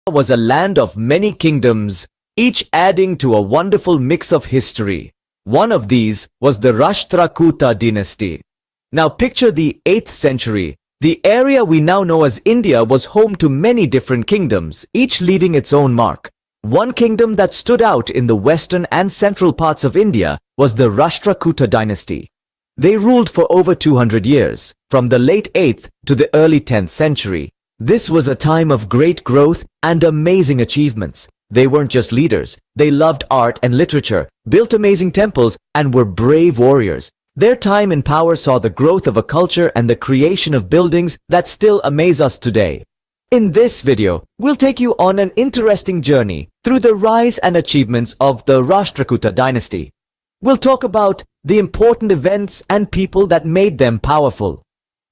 was a land of many kingdoms, each adding to a wonderful mix of history. One of these was the Rashtrakuta dynasty. Now picture the 8th century. The area we now know as India was home to many different kingdoms, each leaving its own mark. One kingdom that stood out in the western and central parts of India was the Rashtrakuta dynasty. They ruled for over 200 years, from the late 8th to the early 10th century. This was a time of great growth and amazing achievements. They weren't just leaders, they loved art and literature, built amazing temples, and were brave warriors. Their time in power saw the growth of a culture and the creation of buildings that still amaze us today. In this video, we'll take you on an interesting journey through the rise and achievements of the Rashtrakuta dynasty. We'll talk about the important events and people that made them powerful.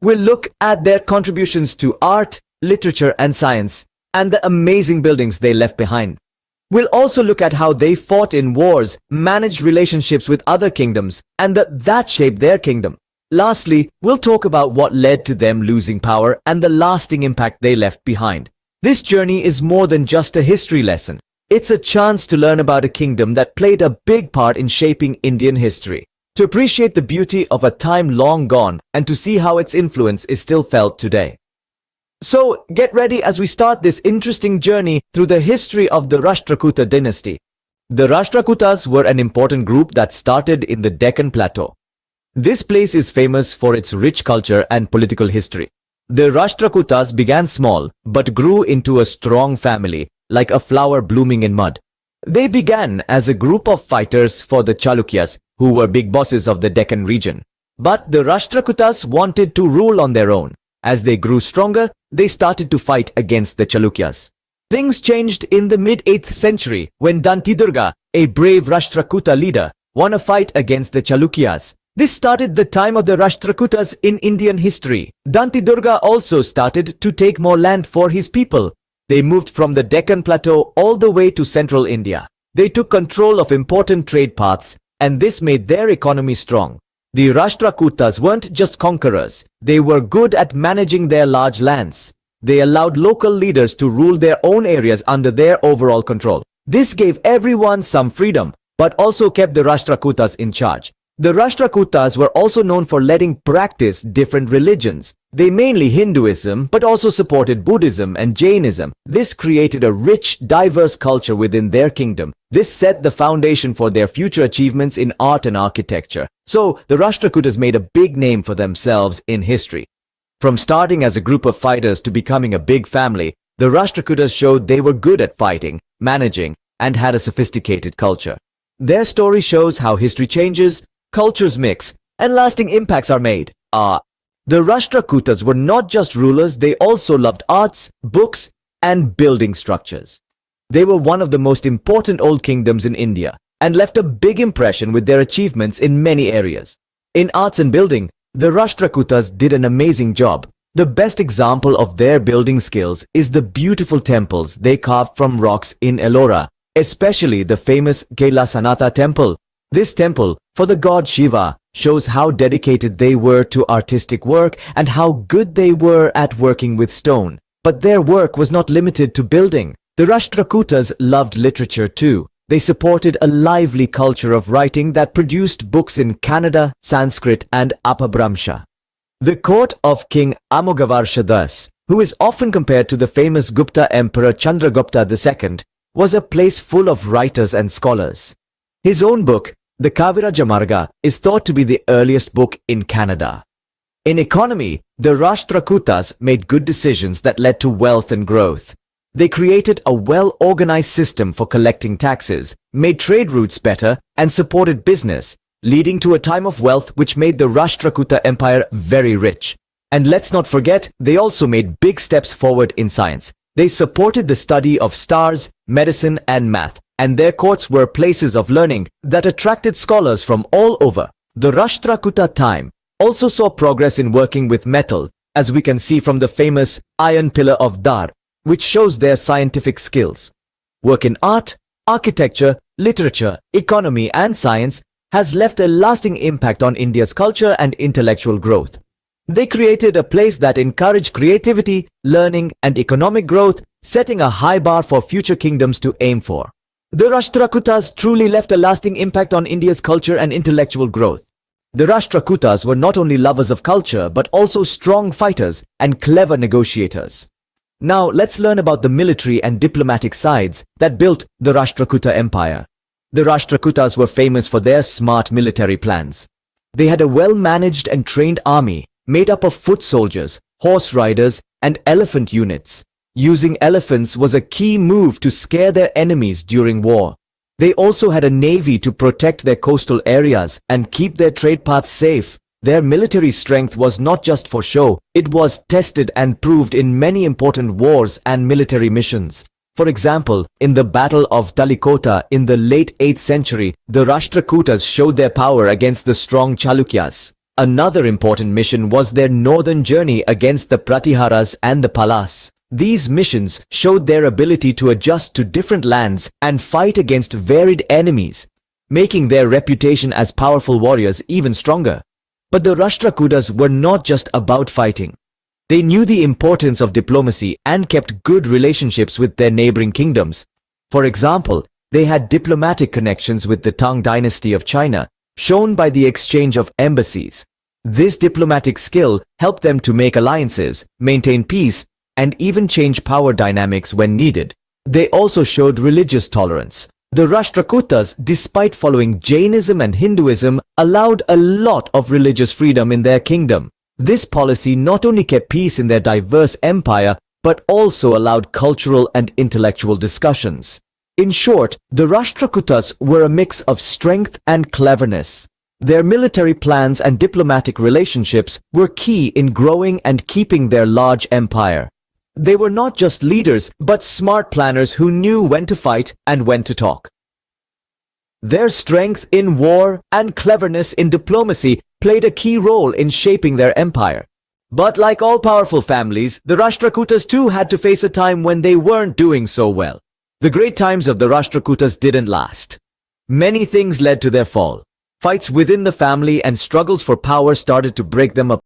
We'll look at their contributions to art, literature, and science, and the amazing buildings they left behind. We'll also look at how they fought in wars, managed relationships with other kingdoms, and that shaped their kingdom. Lastly, we'll talk about what led to them losing power and the lasting impact they left behind. This journey is more than just a history lesson. It's a chance to learn about a kingdom that played a big part in shaping Indian history, to appreciate the beauty of a time long gone, and to see how its influence is still felt today. So, get ready as we start this interesting journey through the history of the Rashtrakuta dynasty. The Rashtrakutas were an important group that started in the Deccan Plateau. This place is famous for its rich culture and political history. The Rashtrakutas began small, but grew into a strong family, like a flower blooming in mud. They began as a group of fighters for the Chalukyas, who were big bosses of the Deccan region. But the Rashtrakutas wanted to rule on their own. As they grew stronger, they started to fight against the Chalukyas. Things changed in the mid-8th century when Dantidurga, a brave Rashtrakuta leader, won a fight against the Chalukyas. This started the time of the Rashtrakutas in Indian history. Dantidurga also started to take more land for his people. They moved from the Deccan Plateau all the way to central India. They took control of important trade paths, and this made their economy strong. The Rashtrakutas weren't just conquerors, they were good at managing their large lands. They allowed local leaders to rule their own areas under their overall control. This gave everyone some freedom, but also kept the Rashtrakutas in charge. The Rashtrakutas were also known for letting practice different religions. They mainly Hinduism, but also supported Buddhism and Jainism. This created a rich, diverse culture within their kingdom. This set the foundation for their future achievements in art and architecture. So, the Rashtrakutas made a big name for themselves in history. From starting as a group of fighters to becoming a big family, the Rashtrakutas showed they were good at fighting, managing, and had a sophisticated culture. Their story shows how history changes, cultures mix, and lasting impacts are made. The Rashtrakutas were not just rulers, they also loved arts, books, and building structures. They were one of the most important old kingdoms in India, and left a big impression with their achievements in many areas. In arts and building, the Rashtrakutas did an amazing job. The best example of their building skills is the beautiful temples they carved from rocks in Ellora, especially the famous Kailasanatha temple. This temple, for the god Shiva, shows how dedicated they were to artistic work and how good they were at working with stone. But their work was not limited to building. The Rashtrakutas loved literature too. They supported a lively culture of writing that produced books in Kannada, Sanskrit, and Apabhramsha. The court of King Amogavarsha, who is often compared to the famous Gupta Emperor Chandragupta II, was a place full of writers and scholars. His own book, the Kavirajamarga, is thought to be the earliest book in Kannada. In economy, the Rashtrakutas made good decisions that led to wealth and growth. They created a well-organized system for collecting taxes, made trade routes better, and supported business, leading to a time of wealth which made the Rashtrakuta Empire very rich. And let's not forget, they also made big steps forward in science. They supported the study of stars, medicine, and math, and their courts were places of learning that attracted scholars from all over. The Rashtrakuta time also saw progress in working with metal, as we can see from the famous iron pillar of Dar, which shows their scientific skills. Work in art, architecture, literature, economy, and science has left a lasting impact on India's culture and intellectual growth. They created a place that encouraged creativity, learning, and economic growth, setting a high bar for future kingdoms to aim for. The Rashtrakutas truly left a lasting impact on India's culture and intellectual growth. The Rashtrakutas were not only lovers of culture but also strong fighters and clever negotiators. Now let's learn about the military and diplomatic sides that built the Rashtrakuta Empire. The Rashtrakutas were famous for their smart military plans. They had a well-managed and trained army made up of foot soldiers, horse riders, and elephant units. Using elephants was a key move to scare their enemies during war. They also had a navy to protect their coastal areas and keep their trade paths safe. Their military strength was not just for show, it was tested and proved in many important wars and military missions. For example, in the Battle of Talikota in the late 8th century, the Rashtrakutas showed their power against the strong Chalukyas. Another important mission was their northern journey against the Pratiharas and the Palas. These missions showed their ability to adjust to different lands and fight against varied enemies, making their reputation as powerful warriors even stronger. But the Rashtrakutas were not just about fighting. They knew the importance of diplomacy and kept good relationships with their neighboring kingdoms. For example, they had diplomatic connections with the Tang dynasty of China, shown by the exchange of embassies. This diplomatic skill helped them to make alliances, maintain peace, and even change power dynamics when needed. They also showed religious tolerance. The Rashtrakutas, despite following Jainism and Hinduism, allowed a lot of religious freedom in their kingdom. This policy not only kept peace in their diverse empire, but also allowed cultural and intellectual discussions. In short, the Rashtrakutas were a mix of strength and cleverness. Their military plans and diplomatic relationships were key in growing and keeping their large empire. They were not just leaders, but smart planners who knew when to fight and when to talk. Their strength in war and cleverness in diplomacy played a key role in shaping their empire. But like all powerful families, the Rashtrakutas too had to face a time when they weren't doing so well. The great times of the Rashtrakutas didn't last. Many things led to their fall. Fights within the family and struggles for power started to break them apart.